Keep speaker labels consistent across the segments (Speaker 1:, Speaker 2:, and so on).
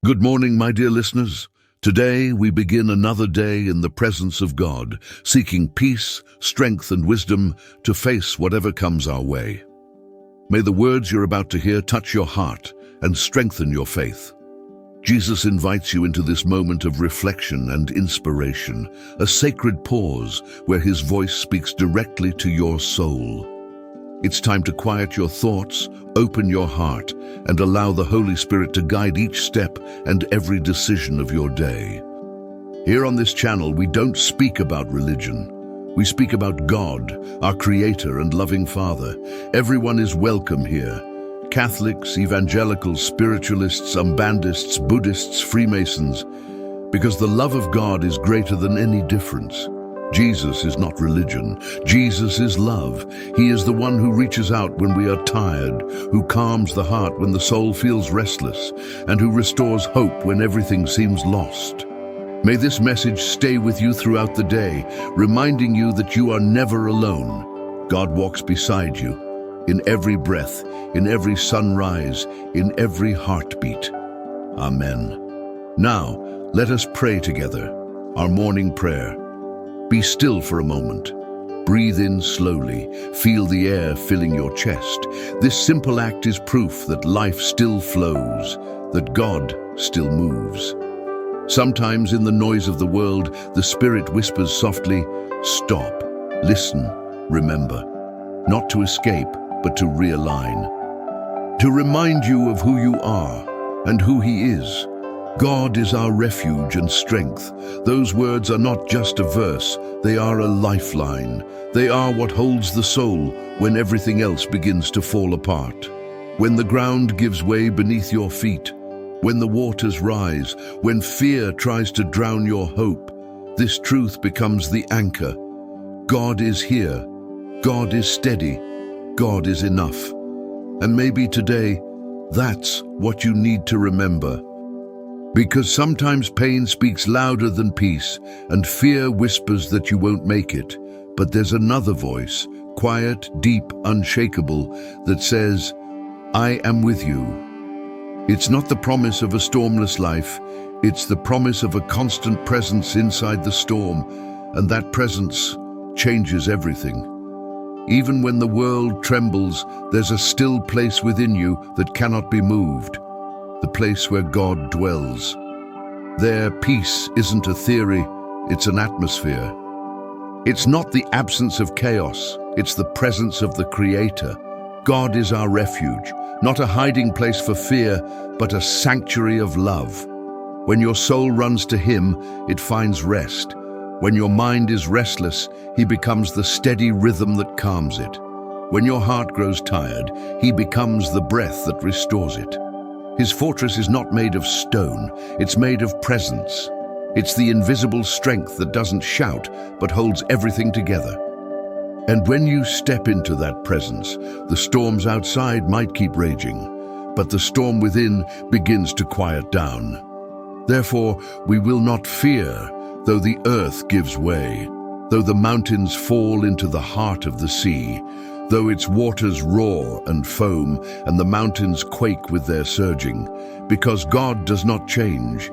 Speaker 1: Good morning, my dear listeners. Today we begin another day in the presence of God, seeking peace, strength, and wisdom to face whatever comes our way. May the words you're about to hear touch your heart and strengthen your faith. Jesus invites you into this moment of reflection and inspiration, a sacred pause where his voice speaks directly to your soul. It's time to quiet your thoughts, open your heart, and allow the Holy Spirit to guide each step and every decision of your day. Here on this channel, we don't speak about religion. We speak about God, our Creator and loving Father. Everyone is welcome here. Catholics, evangelicals, spiritualists, Umbandists, Buddhists, Freemasons, because the love of God is greater than any difference. Jesus is not religion. Jesus is love. He is the one who reaches out when we are tired, who calms the heart when the soul feels restless, and who restores hope when everything seems lost. May this message stay with you throughout the day, reminding you that you are never alone. God walks beside you, in every breath, in every sunrise, in every heartbeat. Amen. Now, let us pray together, our morning prayer. Be still for a moment. Breathe in slowly. Feel the air filling your chest. This simple act is proof that life still flows, that God still moves. Sometimes in the noise of the world, the Spirit whispers softly, "Stop, listen, remember." Not to escape, but to realign. To remind you of who you are and who He is. God is our refuge and strength. Those words are not just a verse, they are a lifeline. They are what holds the soul when everything else begins to fall apart. When the ground gives way beneath your feet, when the waters rise, when fear tries to drown your hope, this truth becomes the anchor. God is here. God is steady. God is enough. And maybe today, that's what you need to remember. Because sometimes pain speaks louder than peace, and fear whispers that you won't make it. But there's another voice, quiet, deep, unshakable, that says, "I am with you." It's not the promise of a stormless life, it's the promise of a constant presence inside the storm, and that presence changes everything. Even when the world trembles, there's a still place within you that cannot be moved. The place where God dwells. There, peace isn't a theory, it's an atmosphere. It's not the absence of chaos, it's the presence of the Creator. God is our refuge, not a hiding place for fear, but a sanctuary of love. When your soul runs to Him, it finds rest. When your mind is restless, He becomes the steady rhythm that calms it. When your heart grows tired, He becomes the breath that restores it. His fortress is not made of stone, it's made of presence. It's the invisible strength that doesn't shout, but holds everything together. And when you step into that presence, the storms outside might keep raging, but the storm within begins to quiet down. Therefore, we will not fear, though the earth gives way, though the mountains fall into the heart of the sea, though its waters roar and foam and the mountains quake with their surging, because God does not change.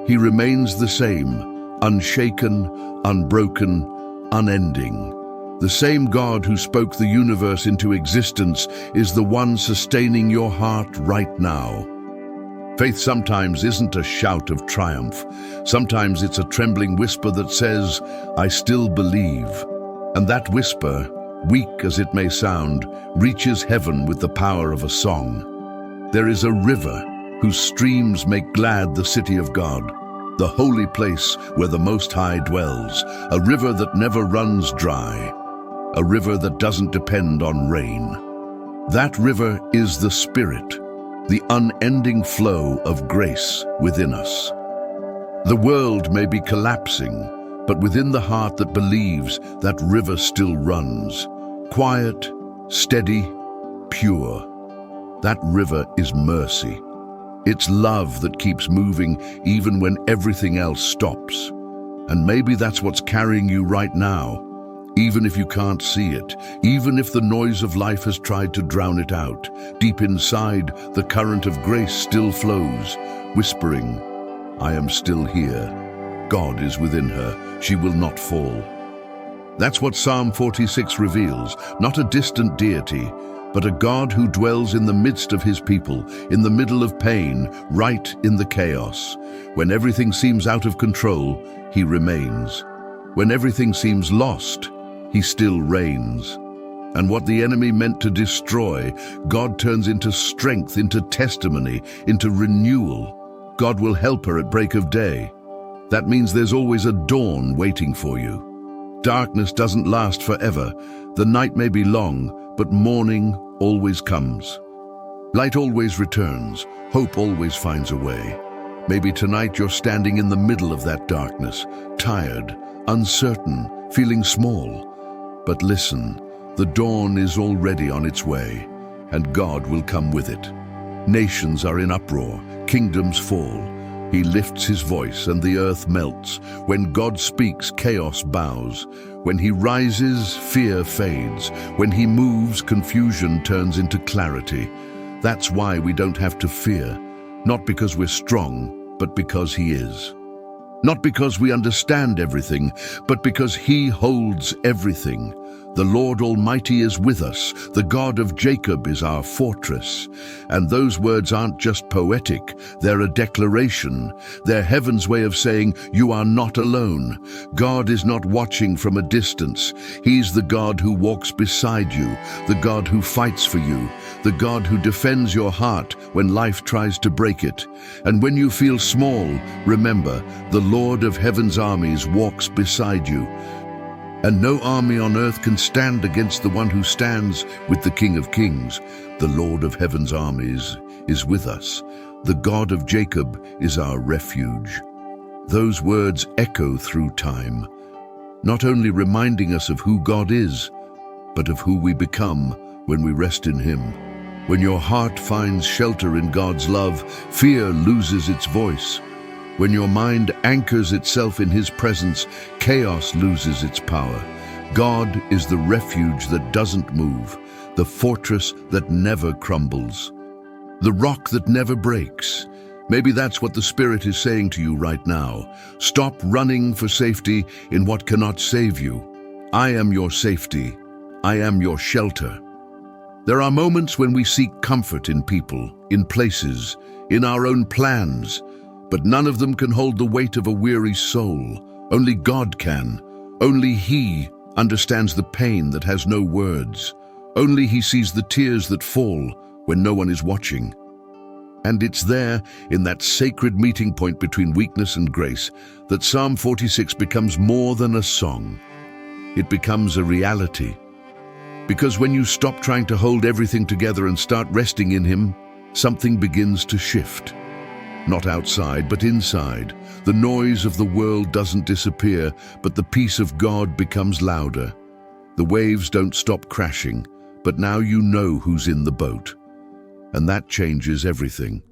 Speaker 1: He remains the same, unshaken, unbroken, unending. The same God who spoke the universe into existence is the one sustaining your heart right now. Faith sometimes isn't a shout of triumph. Sometimes it's a trembling whisper that says, "I still believe." And that whisper, weak as it may sound, reaches heaven with the power of a song. There is a river whose streams make glad the city of God, the holy place where the Most High dwells, a river that never runs dry, a river that doesn't depend on rain. That river is the Spirit, the unending flow of grace within us. The world may be collapsing, but within the heart that believes, that river still runs. Quiet, steady, pure. That river is mercy. It's love that keeps moving even when everything else stops. And maybe that's what's carrying you right now. Even if you can't see it, even if the noise of life has tried to drown it out, deep inside, the current of grace still flows, whispering, "I am still here. God is within her. She will not fall." That's what Psalm 46 reveals, not a distant deity, but a God who dwells in the midst of his people, in the middle of pain, right in the chaos. When everything seems out of control, he remains. When everything seems lost, he still reigns. And what the enemy meant to destroy, God turns into strength, into testimony, into renewal. God will help her at break of day. That means there's always a dawn waiting for you. Darkness doesn't last forever. The night may be long, but morning always comes. Light always returns. Hope always finds a way. Maybe tonight you're standing in the middle of that darkness, tired, uncertain, feeling small. But listen, the dawn is already on its way, and God will come with it. Nations are in uproar, kingdoms fall. He lifts his voice and the earth melts. When God speaks, chaos bows. When he rises, fear fades. When he moves, confusion turns into clarity. That's why we don't have to fear. Not because we're strong, but because he is. Not because we understand everything, but because he holds everything. The Lord Almighty is with us. The God of Jacob is our fortress. And those words aren't just poetic. They're a declaration. They're heaven's way of saying, you are not alone. God is not watching from a distance. He's the God who walks beside you, the God who fights for you, the God who defends your heart when life tries to break it. And when you feel small, remember, the Lord of heaven's armies walks beside you. And no army on earth can stand against the one who stands with the King of Kings. The Lord of heaven's armies is with us. The God of Jacob is our refuge. Those words echo through time, not only reminding us of who God is, but of who we become when we rest in him. When your heart finds shelter in God's love, fear loses its voice. When your mind anchors itself in his presence, chaos loses its power. God is the refuge that doesn't move, the fortress that never crumbles, the rock that never breaks. Maybe that's what the Spirit is saying to you right now. Stop running for safety in what cannot save you. I am your safety. I am your shelter. There are moments when we seek comfort in people, in places, in our own plans, but none of them can hold the weight of a weary soul. Only God can. Only he understands the pain that has no words. Only he sees the tears that fall when no one is watching. And it's there, in that sacred meeting point between weakness and grace, that Psalm 46 becomes more than a song. It becomes a reality. Because when you stop trying to hold everything together and start resting in him, something begins to shift. Not outside, but inside. The noise of the world doesn't disappear, but the peace of God becomes louder. The waves don't stop crashing, but now you know who's in the boat. And that changes everything.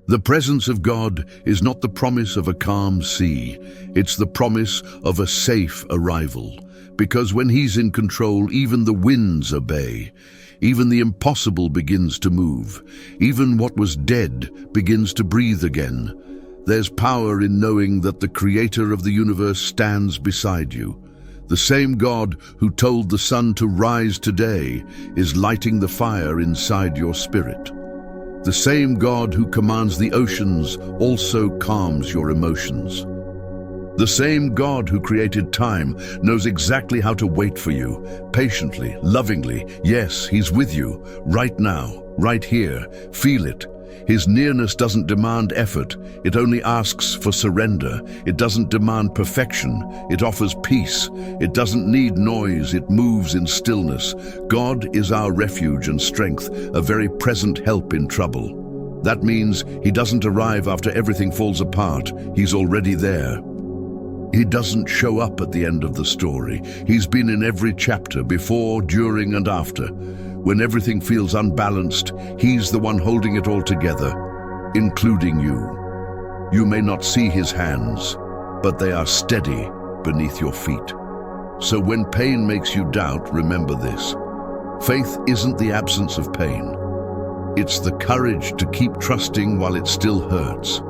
Speaker 1: The presence of God is not the promise of a calm sea. It's the promise of a safe arrival. Because when he's in control, even the winds obey. Even the impossible begins to move. Even what was dead begins to breathe again. There's power in knowing that the Creator of the universe stands beside you. The same God who told the sun to rise today is lighting the fire inside your spirit. The same God who commands the oceans also calms your emotions. The same God who created time knows exactly how to wait for you, patiently, lovingly. Yes, he's with you, right now, right here. Feel it. His nearness doesn't demand effort. It only asks for surrender. It doesn't demand perfection. It offers peace. It doesn't need noise. It moves in stillness. God is our refuge and strength, a very present help in trouble. That means he doesn't arrive after everything falls apart. He's already there. He doesn't show up at the end of the story. He's been in every chapter, before, during, and after. When everything feels unbalanced, he's the one holding it all together, including you. You may not see his hands, but they are steady beneath your feet. So when pain makes you doubt, remember this. Faith isn't the absence of pain. It's the courage to keep trusting while it still hurts.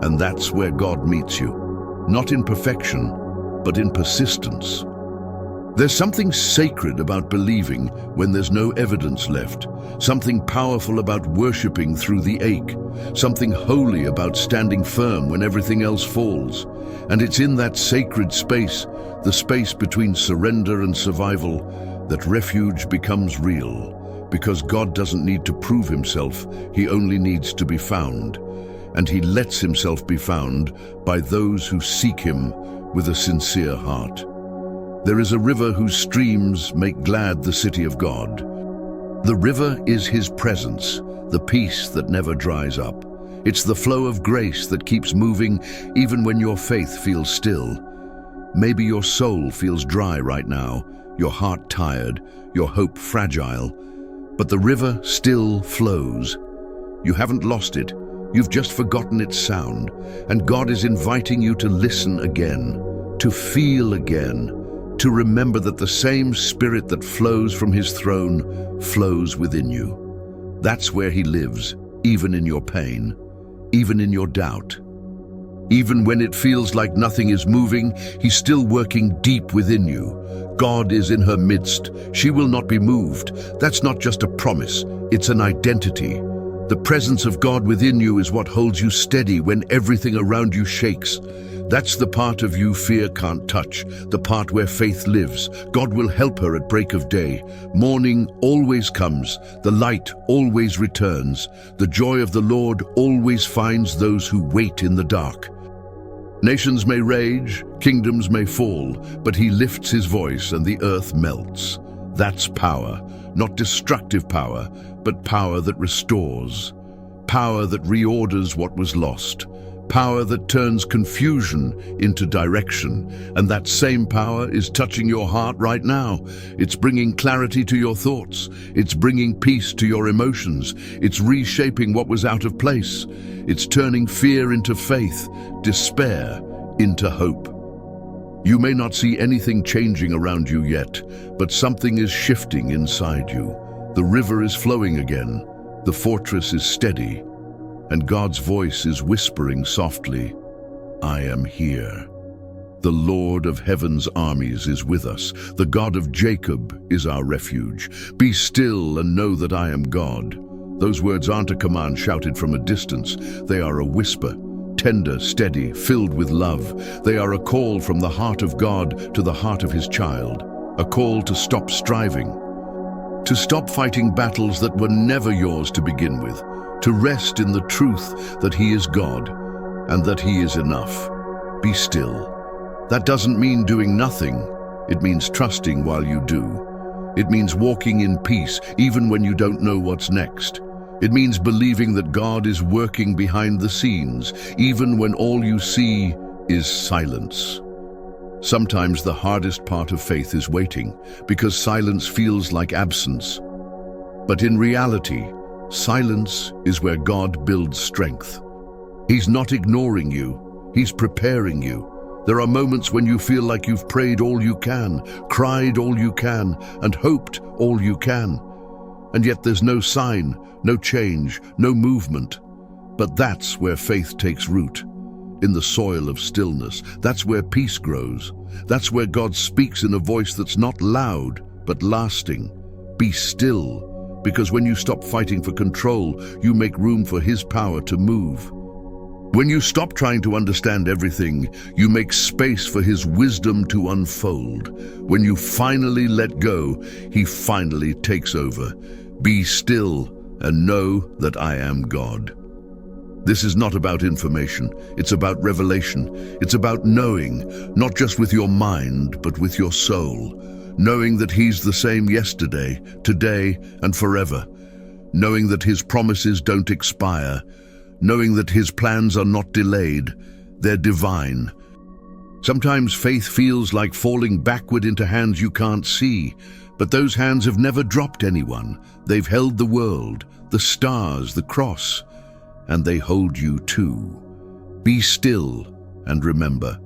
Speaker 1: And that's where God meets you. Not in perfection, but in persistence. There's something sacred about believing when there's no evidence left. Something powerful about worshiping through the ache. Something holy about standing firm when everything else falls. And it's in that sacred space, the space between surrender and survival, that refuge becomes real. Because God doesn't need to prove himself, he only needs to be found. And he lets himself be found by those who seek him with a sincere heart. There is a river whose streams make glad the city of God. The river is his presence, the peace that never dries up. It's the flow of grace that keeps moving even when your faith feels still. Maybe your soul feels dry right now, your heart tired, your hope fragile, but the river still flows. You haven't lost it, you've just forgotten its sound, and God is inviting you to listen again, to feel again, to remember that the same Spirit that flows from his throne flows within you. That's where he lives, even in your pain, even in your doubt. Even when it feels like nothing is moving, he's still working deep within you. God is in her midst. She will not be moved. That's not just a promise, it's an identity. The presence of God within you is what holds you steady when everything around you shakes. That's the part of you fear can't touch, the part where faith lives. God will help her at break of day. Morning always comes, the light always returns. The joy of the Lord always finds those who wait in the dark. Nations may rage, kingdoms may fall, but he lifts his voice and the earth melts. That's power, not destructive power, but power that restores. Power that reorders what was lost. Power that turns confusion into direction. And that same power is touching your heart right now. It's bringing clarity to your thoughts. It's bringing peace to your emotions. It's reshaping what was out of place. It's turning fear into faith, despair into hope. You may not see anything changing around you yet, but something is shifting inside you. The river is flowing again. The fortress is steady. And God's voice is whispering softly, I am here. The Lord of heaven's armies is with us. The God of Jacob is our refuge. Be still and know that I am God. Those words aren't a command shouted from a distance. They are a whisper, tender, steady, filled with love. They are a call from the heart of God to the heart of his child. A call to stop striving. To stop fighting battles that were never yours to begin with. To rest in the truth that he is God and that he is enough. Be still. That doesn't mean doing nothing. It means trusting while you do. It means walking in peace even when you don't know what's next. It means believing that God is working behind the scenes, even when all you see is silence. Sometimes the hardest part of faith is waiting, because silence feels like absence. But in reality, silence is where God builds strength. He's not ignoring you, he's preparing you. There are moments when you feel like you've prayed all you can, cried all you can, and hoped all you can. And yet there's no sign, no change, no movement. But that's where faith takes root. In the soil of stillness, that's where peace grows. That's where God speaks in a voice that's not loud, but lasting. Be still, because when you stop fighting for control, you make room for his power to move. When you stop trying to understand everything, you make space for his wisdom to unfold. When you finally let go, he finally takes over. Be still and know that I am God. This is not about information, it's about revelation. It's about knowing, not just with your mind, but with your soul. Knowing that he's the same yesterday, today, and forever. Knowing that his promises don't expire. Knowing that his plans are not delayed, they're divine. Sometimes faith feels like falling backward into hands you can't see, but those hands have never dropped anyone. They've held the world, the stars, the cross, and they hold you too. Be still and remember,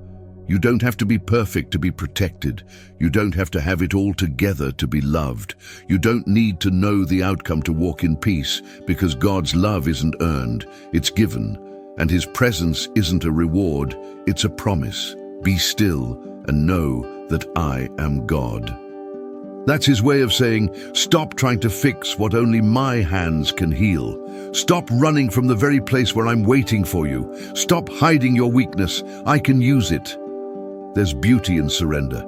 Speaker 1: You don't have to be perfect to be protected. You don't have to have it all together to be loved. You don't need to know the outcome to walk in peace, because God's love isn't earned, it's given. And His presence isn't a reward, it's a promise. Be still and know that I am God. That's His way of saying, stop trying to fix what only my hands can heal. Stop running from the very place where I'm waiting for you. Stop hiding your weakness. I can use it. There's beauty in surrender.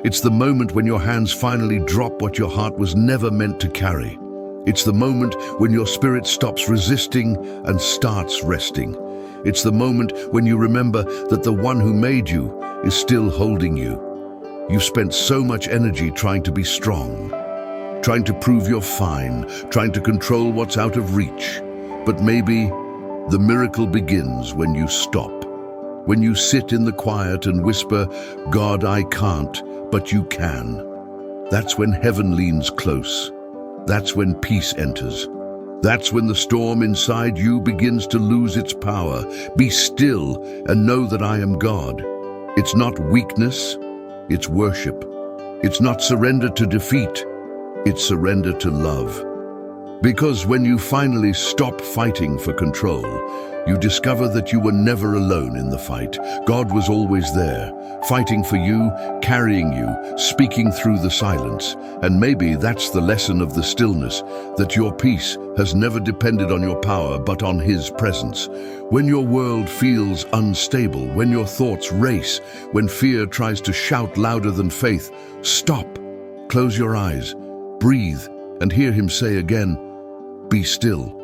Speaker 1: It's the moment when your hands finally drop what your heart was never meant to carry. It's the moment when your spirit stops resisting and starts resting. It's the moment when you remember that the one who made you is still holding you. You've spent so much energy trying to be strong, trying to prove you're fine, trying to control what's out of reach. But maybe the miracle begins when you stop. When you sit in the quiet and whisper, God, I can't, but you can. That's when heaven leans close. That's when peace enters. That's when the storm inside you begins to lose its power. Be still and know that I am God. It's not weakness, it's worship. It's not surrender to defeat, it's surrender to love. Because when you finally stop fighting for control, you discover that you were never alone in the fight. God was always there, fighting for you, carrying you, speaking through the silence. And maybe that's the lesson of the stillness, that your peace has never depended on your power, but on His presence. When your world feels unstable, when your thoughts race, when fear tries to shout louder than faith, stop, close your eyes, breathe, and hear Him say again, be still.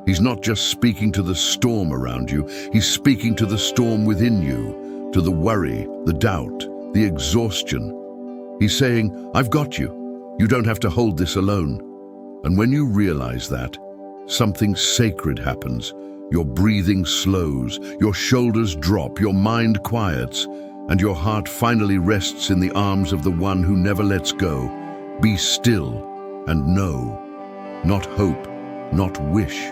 Speaker 1: He's not just speaking to the storm around you, He's speaking to the storm within you, to the worry, the doubt, the exhaustion. He's saying, I've got you. You don't have to hold this alone. And when you realize that, something sacred happens. Your breathing slows, your shoulders drop, your mind quiets, and your heart finally rests in the arms of the one who never lets go. Be still and know. Not hope, not wish,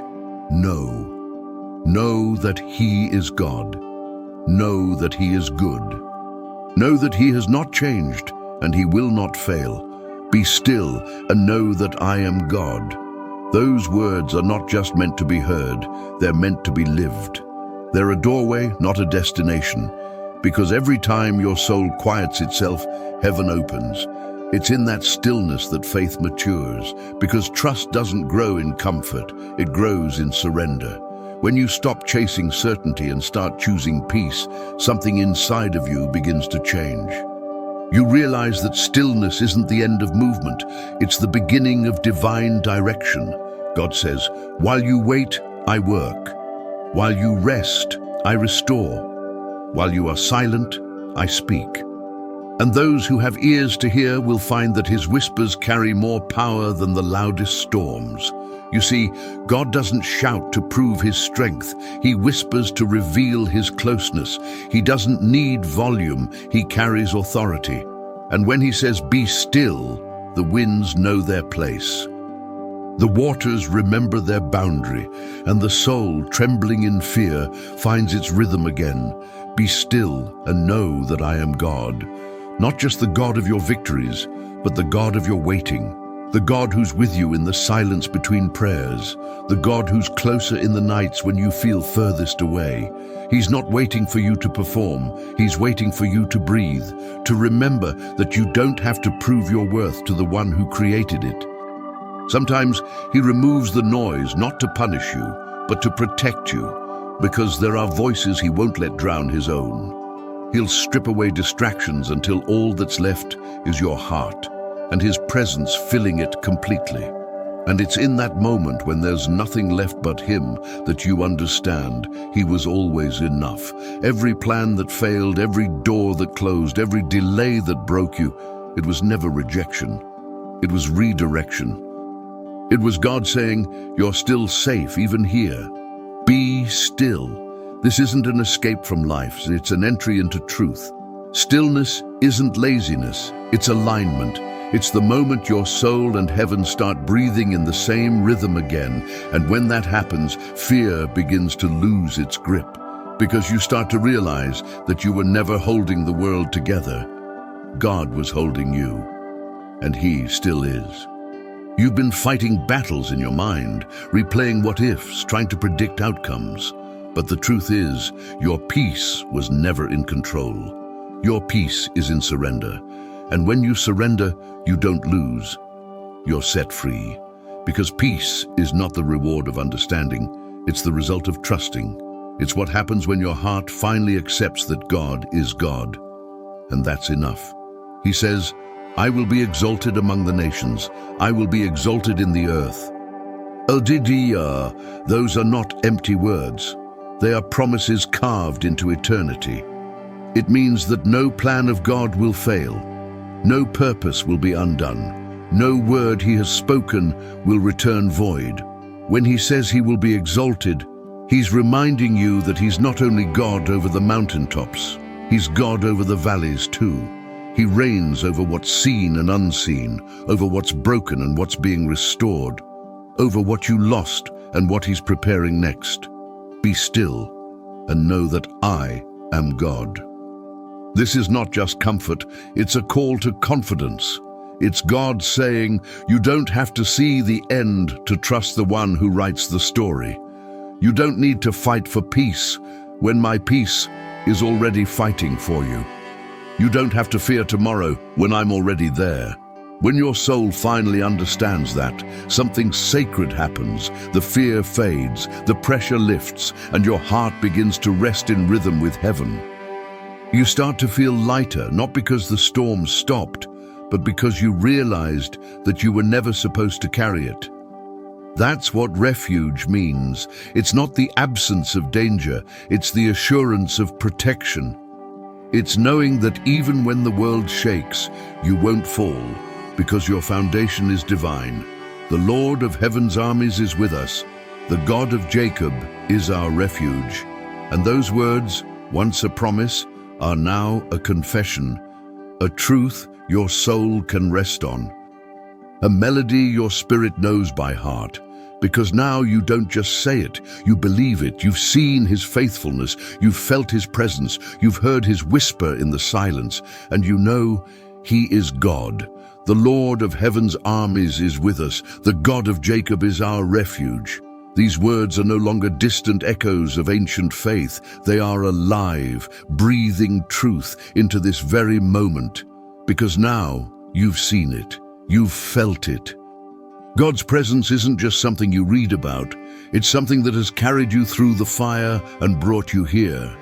Speaker 1: know. Know that He is God. Know that He is good. Know that He has not changed and He will not fail. Be still and know that I am God. Those words are not just meant to be heard, they're meant to be lived. They're a doorway, not a destination, because every time your soul quiets itself, heaven opens. It's in that stillness that faith matures, because trust doesn't grow in comfort, it grows in surrender. When you stop chasing certainty and start choosing peace, something inside of you begins to change. You realize that stillness isn't the end of movement, it's the beginning of divine direction. God says, while you wait, I work. While you rest, I restore. While you are silent, I speak. And those who have ears to hear will find that His whispers carry more power than the loudest storms. You see, God doesn't shout to prove His strength. He whispers to reveal His closeness. He doesn't need volume. He carries authority. And when He says, be still, the winds know their place. The waters remember their boundary, and the soul, trembling in fear, finds its rhythm again. Be still and know that I am God. Not just the God of your victories, but the God of your waiting. The God who's with you in the silence between prayers. The God who's closer in the nights when you feel furthest away. He's not waiting for you to perform. He's waiting for you to breathe, to remember that you don't have to prove your worth to the one who created it. Sometimes He removes the noise not to punish you, but to protect you, because there are voices He won't let drown His own. He'll strip away distractions until all that's left is your heart, and His presence filling it completely. And it's in that moment when there's nothing left but Him that you understand He was always enough. Every plan that failed, every door that closed, every delay that broke you, it was never rejection. It was redirection. It was God saying, you're still safe even here. Be still. This isn't an escape from life, it's an entry into truth. Stillness isn't laziness, it's alignment. It's the moment your soul and heaven start breathing in the same rhythm again, and when that happens, fear begins to lose its grip. Because you start to realize that you were never holding the world together. God was holding you, and He still is. You've been fighting battles in your mind, replaying what-ifs, trying to predict outcomes. But the truth is, your peace was never in control. Your peace is in surrender. And when you surrender, you don't lose. You're set free. Because peace is not the reward of understanding, it's the result of trusting. It's what happens when your heart finally accepts that God is God. And that's enough. He says, I will be exalted among the nations. I will be exalted in the earth. Those are not empty words. They are promises carved into eternity. It means that no plan of God will fail. No purpose will be undone. No word He has spoken will return void. When He says He will be exalted, He's reminding you that He's not only God over the mountaintops, He's God over the valleys too. He reigns over what's seen and unseen, over what's broken and what's being restored, over what you lost and what He's preparing next. Be still and know that I am God. This is not just comfort, it's a call to confidence. It's God saying, you don't have to see the end to trust the one who writes the story. You don't need to fight for peace when my peace is already fighting for you. You don't have to fear tomorrow when I'm already there. When your soul finally understands that, something sacred happens. The fear fades, the pressure lifts, and your heart begins to rest in rhythm with heaven. You start to feel lighter, not because the storm stopped, but because you realized that you were never supposed to carry it. That's what refuge means. It's not the absence of danger, it's the assurance of protection. It's knowing that even when the world shakes, you won't fall, because your foundation is divine. The Lord of heaven's armies is with us. The God of Jacob is our refuge. And those words, once a promise, are now a confession, a truth your soul can rest on. A melody your spirit knows by heart, because now you don't just say it, you believe it. You've seen His faithfulness, you've felt His presence, you've heard His whisper in the silence, and you know He is God. The Lord of heaven's armies is with us. The God of Jacob is our refuge. These words are no longer distant echoes of ancient faith. They are alive, breathing truth into this very moment, because now you've seen it, you've felt it. God's presence isn't just something you read about, it's something that has carried you through the fire and brought you here.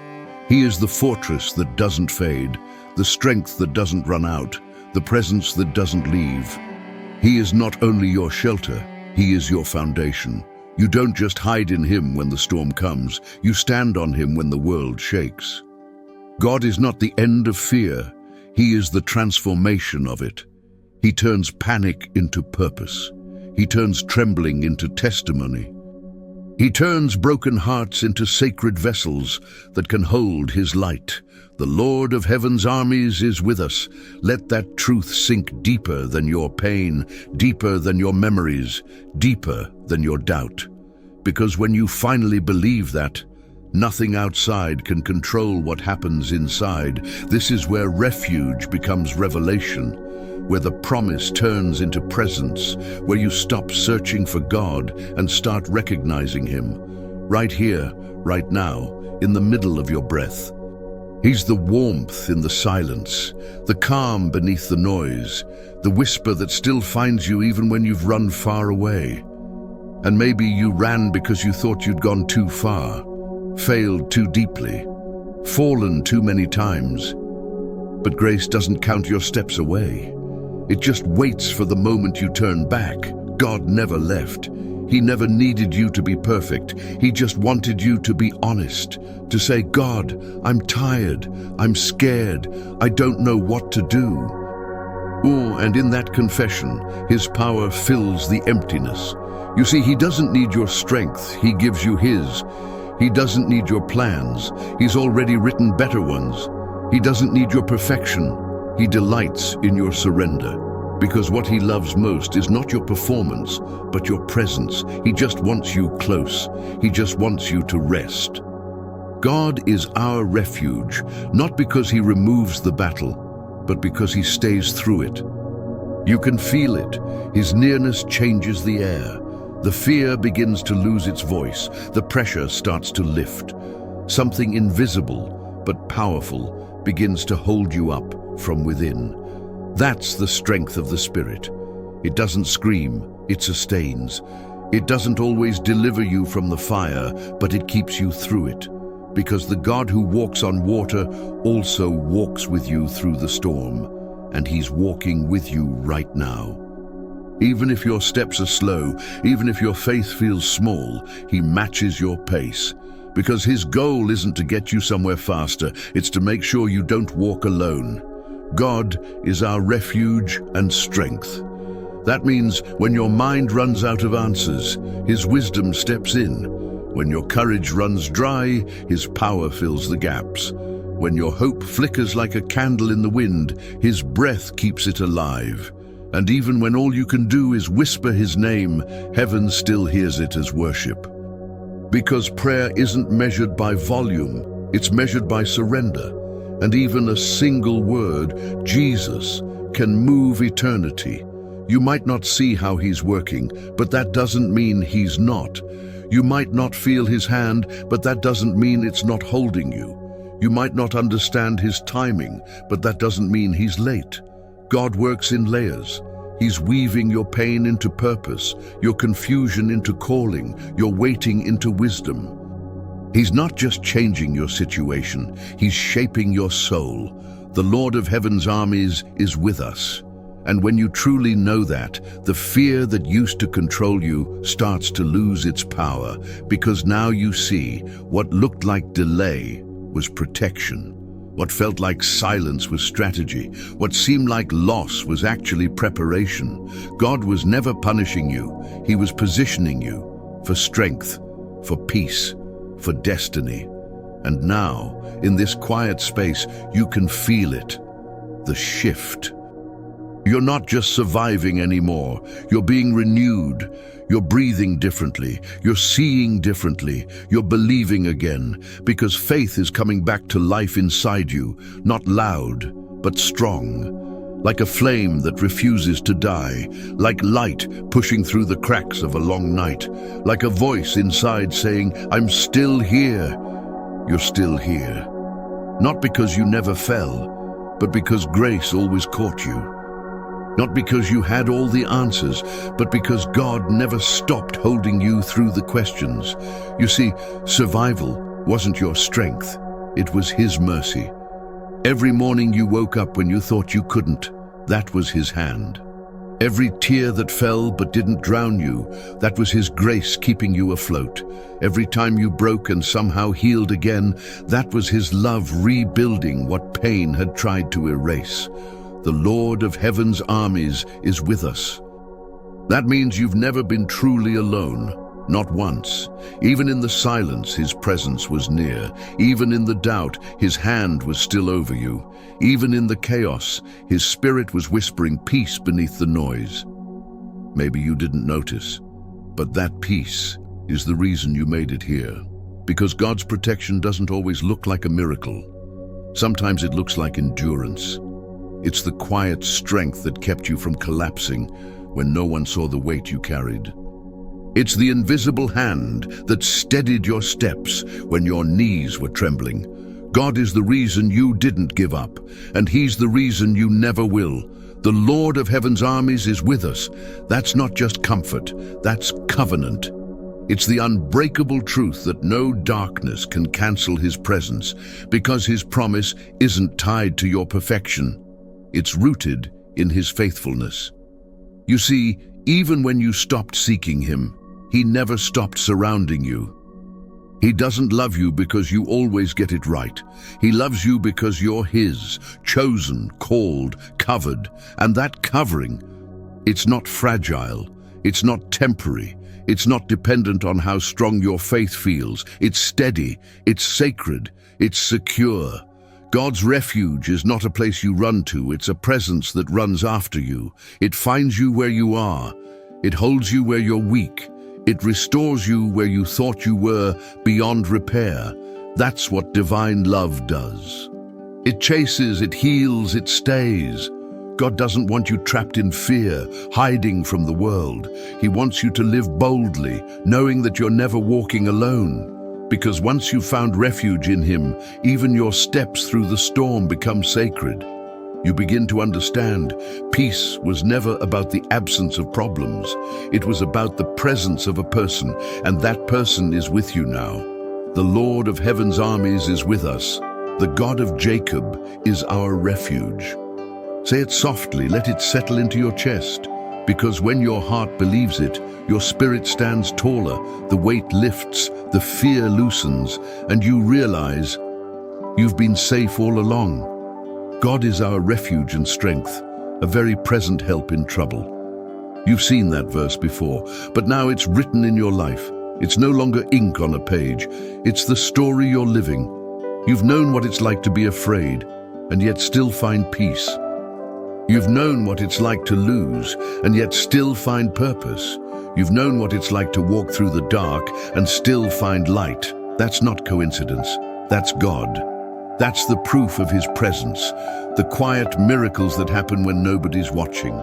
Speaker 1: He is the fortress that doesn't fade, the strength that doesn't run out, the presence that doesn't leave. He is not only your shelter, He is your foundation. You don't just hide in Him when the storm comes, you stand on Him when the world shakes. God is not the end of fear, He is the transformation of it. He turns panic into purpose. He turns trembling into testimony. He turns broken hearts into sacred vessels that can hold His light. The Lord of heaven's armies is with us. Let that truth sink deeper than your pain, deeper than your memories, deeper than your doubt. Because when you finally believe that, nothing outside can control what happens inside. This is where refuge becomes revelation, where the promise turns into presence, where you stop searching for God and start recognizing Him. Right here, right now, in the middle of your breath. He's the warmth in the silence, the calm beneath the noise, the whisper that still finds you even when you've run far away. And maybe you ran because you thought you'd gone too far, failed too deeply, fallen too many times. But grace doesn't count your steps away. It just waits for the moment you turn back. God never left. He never needed you to be perfect. He just wanted you to be honest, to say, God, I'm tired, I'm scared, I don't know what to do. Oh, and in that confession, His power fills the emptiness. You see, He doesn't need your strength, He gives you His. He doesn't need your plans, He's already written better ones. He doesn't need your perfection, He delights in your surrender. Because what He loves most is not your performance, but your presence. He just wants you close. He just wants you to rest. God is our refuge, not because he removes the battle, but because he stays through it. You can feel it. His nearness changes the air. The fear begins to lose its voice. The pressure starts to lift. Something invisible but powerful begins to hold you up from within. That's the strength of the Spirit. It doesn't scream, it sustains. It doesn't always deliver you from the fire, but it keeps you through it. Because the God who walks on water also walks with you through the storm, and he's walking with you right now. Even if your steps are slow, even if your faith feels small, he matches your pace. Because his goal isn't to get you somewhere faster, it's to make sure you don't walk alone. God is our refuge and strength. That means when your mind runs out of answers, his wisdom steps in. When your courage runs dry, his power fills the gaps. When your hope flickers like a candle in the wind, his breath keeps it alive. And even when all you can do is whisper his name, heaven still hears it as worship. Because prayer isn't measured by volume, it's measured by surrender. And even a single word, Jesus, can move eternity. You might not see how he's working, but that doesn't mean he's not. You might not feel his hand, but that doesn't mean it's not holding you. You might not understand his timing, but that doesn't mean he's late. God works in layers. He's weaving your pain into purpose, your confusion into calling, your waiting into wisdom. He's not just changing your situation, he's shaping your soul. The Lord of Heaven's armies is with us. And when you truly know that, the fear that used to control you starts to lose its power, because now you see what looked like delay was protection. What felt like silence was strategy. What seemed like loss was actually preparation. God was never punishing you. He was positioning you for strength, for peace, for destiny. And now, in this quiet space, you can feel it, the shift. You're not just surviving anymore. You're being renewed. You're breathing differently. You're seeing differently. You're believing again, because faith is coming back to life inside you, not loud, but strong. Like a flame that refuses to die, like light pushing through the cracks of a long night, like a voice inside saying, "I'm still here." You're still here. Not because you never fell, but because grace always caught you. Not because you had all the answers, but because God never stopped holding you through the questions. You see, survival wasn't your strength, it was his mercy. Every morning you woke up when you thought you couldn't, that was his hand. Every tear that fell but didn't drown you, that was his grace keeping you afloat. Every time you broke and somehow healed again, that was his love rebuilding what pain had tried to erase. The Lord of Heaven's armies is with us. That means you've never been truly alone, not once. Even in the silence, his presence was near. Even in the doubt, his hand was still over you. Even in the chaos, his spirit was whispering peace beneath the noise. Maybe you didn't notice, but that peace is the reason you made it here. Because God's protection doesn't always look like a miracle. Sometimes it looks like endurance. It's the quiet strength that kept you from collapsing when no one saw the weight you carried. It's the invisible hand that steadied your steps when your knees were trembling. God is the reason you didn't give up, and he's the reason you never will. The Lord of Heaven's armies is with us. That's not just comfort, that's covenant. It's the unbreakable truth that no darkness can cancel his presence, because his promise isn't tied to your perfection. It's rooted in his faithfulness. You see, even when you stopped seeking him, he never stopped surrounding you. He doesn't love you because you always get it right. He loves you because you're his, chosen, called, covered. And that covering, it's not fragile, it's not temporary, it's not dependent on how strong your faith feels. It's steady, it's sacred, it's secure. God's refuge is not a place you run to, it's a presence that runs after you. It finds you where you are. It holds you where you're weak. It restores you where you thought you were beyond repair. That's what divine love does. It chases, it heals, it stays. God doesn't want you trapped in fear, hiding from the world. He wants you to live boldly, knowing that you're never walking alone. Because once you've found refuge in Him, even your steps through the storm become sacred. You begin to understand peace was never about the absence of problems. It was about the presence of a person, and that person is with you now. The Lord of Heaven's armies is with us. The God of Jacob is our refuge. Say it softly, let it settle into your chest. Because when your heart believes it, your spirit stands taller, the weight lifts, the fear loosens, and you realize you've been safe all along. God is our refuge and strength, a very present help in trouble. You've seen that verse before, but now it's written in your life. It's no longer ink on a page. It's the story you're living. You've known what it's like to be afraid, and yet still find peace. You've known what it's like to lose, and yet still find purpose. You've known what it's like to walk through the dark and still find light. That's not coincidence. That's God. That's the proof of His presence, the quiet miracles that happen when nobody's watching,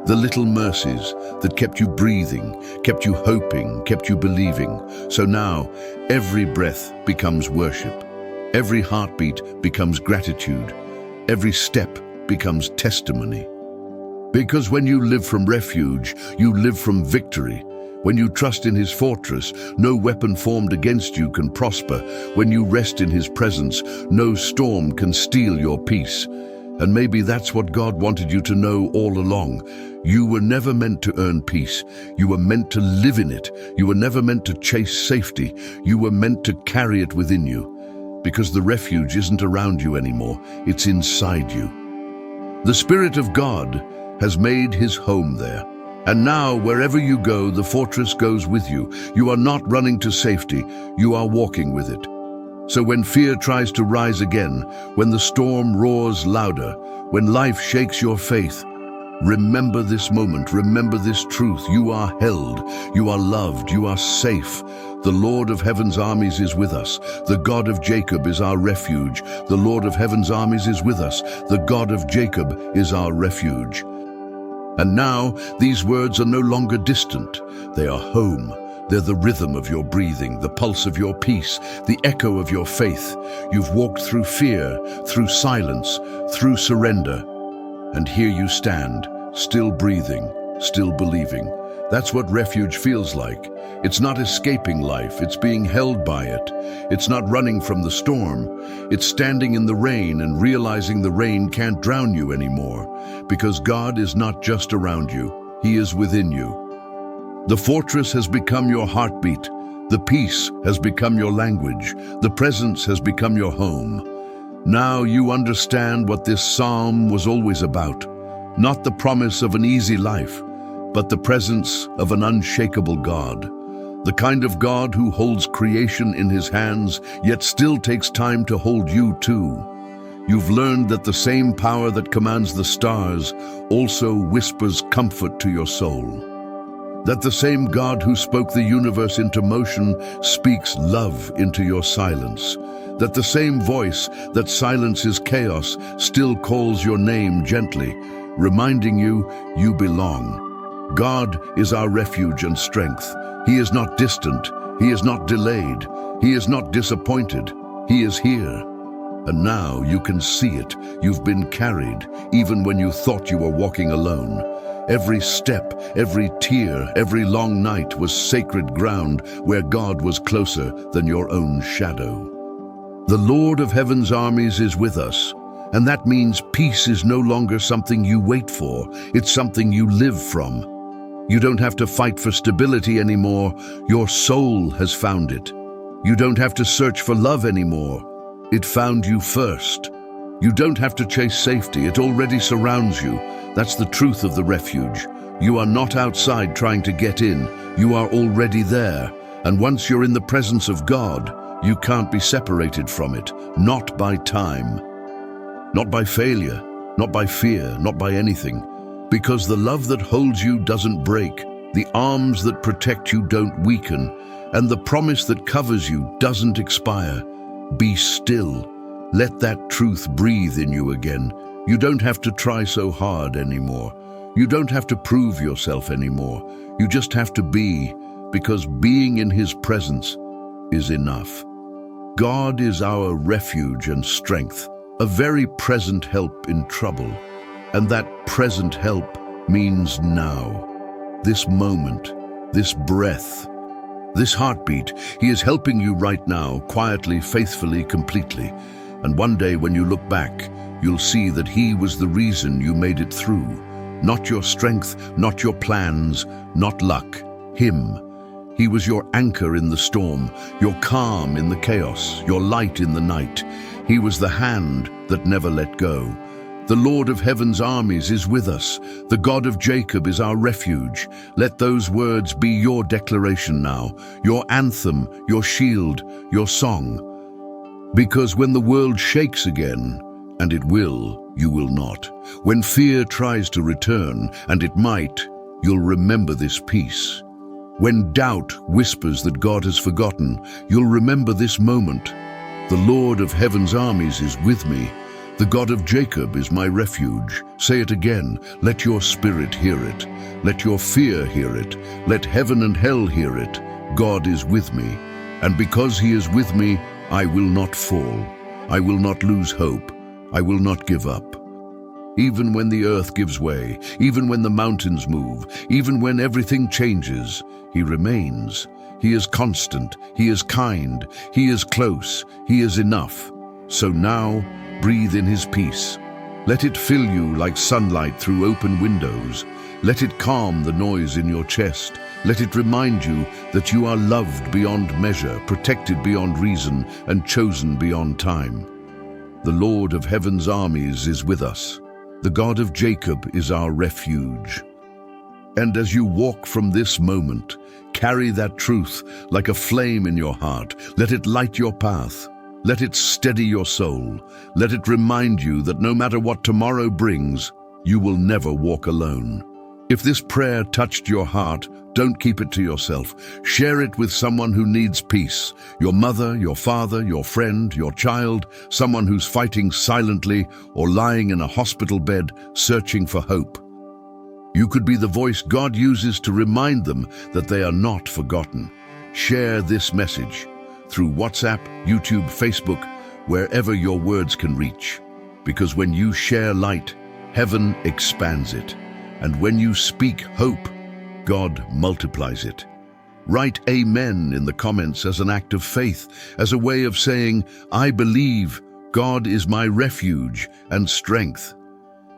Speaker 1: the little mercies that kept you breathing, kept you hoping, kept you believing. So now, every breath becomes worship. Every heartbeat becomes gratitude. Every step becomes testimony. Because when you live from refuge, you live from victory. When you trust in His fortress, no weapon formed against you can prosper. When you rest in His presence, no storm can steal your peace. And maybe that's what God wanted you to know all along. You were never meant to earn peace. You were meant to live in it. You were never meant to chase safety. You were meant to carry it within you. Because the refuge isn't around you anymore, it's inside you. The Spirit of God has made His home there. And now, wherever you go, the fortress goes with you. You are not running to safety, you are walking with it. So when fear tries to rise again, when the storm roars louder, when life shakes your faith, remember this moment, remember this truth. You are held, you are loved, you are safe. The Lord of Heaven's armies is with us. The God of Jacob is our refuge. The Lord of Heaven's armies is with us. The God of Jacob is our refuge. And now, these words are no longer distant. They are home. They're the rhythm of your breathing, the pulse of your peace, the echo of your faith. You've walked through fear, through silence, through surrender. And here you stand, still breathing, still believing. That's what refuge feels like. It's not escaping life, it's being held by it. It's not running from the storm. It's standing in the rain and realizing the rain can't drown you anymore. Because God is not just around you, He is within you. The fortress has become your heartbeat. The peace has become your language. The presence has become your home. Now you understand what this psalm was always about. Not the promise of an easy life, but the presence of an unshakable God. The kind of God who holds creation in His hands, yet still takes time to hold you too. You've learned that the same power that commands the stars also whispers comfort to your soul. That the same God who spoke the universe into motion speaks love into your silence. That the same voice that silences chaos still calls your name gently, reminding you you belong. God is our refuge and strength. He is not distant. He is not delayed. He is not disappointed. He is here. And now you can see it. You've been carried, even when you thought you were walking alone. Every step, every tear, every long night was sacred ground where God was closer than your own shadow. The Lord of Heaven's armies is with us. And that means peace is no longer something you wait for. It's something you live from. You don't have to fight for stability anymore. Your soul has found it. You don't have to search for love anymore. It found you first. You don't have to chase safety. It already surrounds you. That's the truth of the refuge. You are not outside trying to get in. You are already there. And once you're in the presence of God, you can't be separated from it. Not by time. Not by failure. Not by fear. Not by anything. Because the love that holds you doesn't break, the arms that protect you don't weaken, and the promise that covers you doesn't expire. Be still. Let that truth breathe in you again. You don't have to try so hard anymore. You don't have to prove yourself anymore. You just have to be, because being in His presence is enough. God is our refuge and strength, a very present help in trouble. And that present help means now. This moment, this breath, this heartbeat. He is helping you right now, quietly, faithfully, completely. And one day when you look back, you'll see that He was the reason you made it through. Not your strength, not your plans, not luck. Him. He was your anchor in the storm, your calm in the chaos, your light in the night. He was the hand that never let go. The Lord of heaven's armies is with us. The God of Jacob is our refuge. Let those words be your declaration now, your anthem, your shield, your song. Because when the world shakes again, and it will, you will not. When fear tries to return, and it might, you'll remember this peace. When doubt whispers that God has forgotten, you'll remember this moment. The Lord of heaven's armies is with me. The God of Jacob is my refuge. Say it again. Let your spirit hear it. Let your fear hear it. Let heaven and hell hear it. God is with me. And because He is with me, I will not fall. I will not lose hope. I will not give up. Even when the earth gives way, even when the mountains move, even when everything changes, He remains. He is constant. He is kind. He is close. He is enough. So now, breathe in His peace. Let it fill you like sunlight through open windows. Let it calm the noise in your chest. Let it remind you that you are loved beyond measure, protected beyond reason, and chosen beyond time. The Lord of heaven's armies is with us. The God of Jacob is our refuge. And as you walk from this moment, carry that truth like a flame in your heart. Let it light your path. Let it steady your soul. Let it remind you that no matter what tomorrow brings, you will never walk alone. If this prayer touched your heart, don't keep it to yourself. Share it with someone who needs peace. Your mother, your father, your friend, your child, someone who's fighting silently or lying in a hospital bed searching for hope. You could be the voice God uses to remind them that they are not forgotten. Share this message through WhatsApp, YouTube, Facebook, wherever your words can reach. Because when you share light, heaven expands it. And when you speak hope, God multiplies it. Write Amen in the comments as an act of faith, as a way of saying, I believe God is my refuge and strength.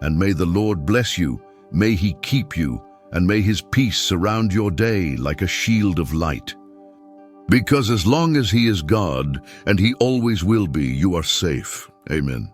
Speaker 1: And may the Lord bless you, may He keep you, and may His peace surround your day like a shield of light. Because as long as He is God, and He always will be, you are safe. Amen.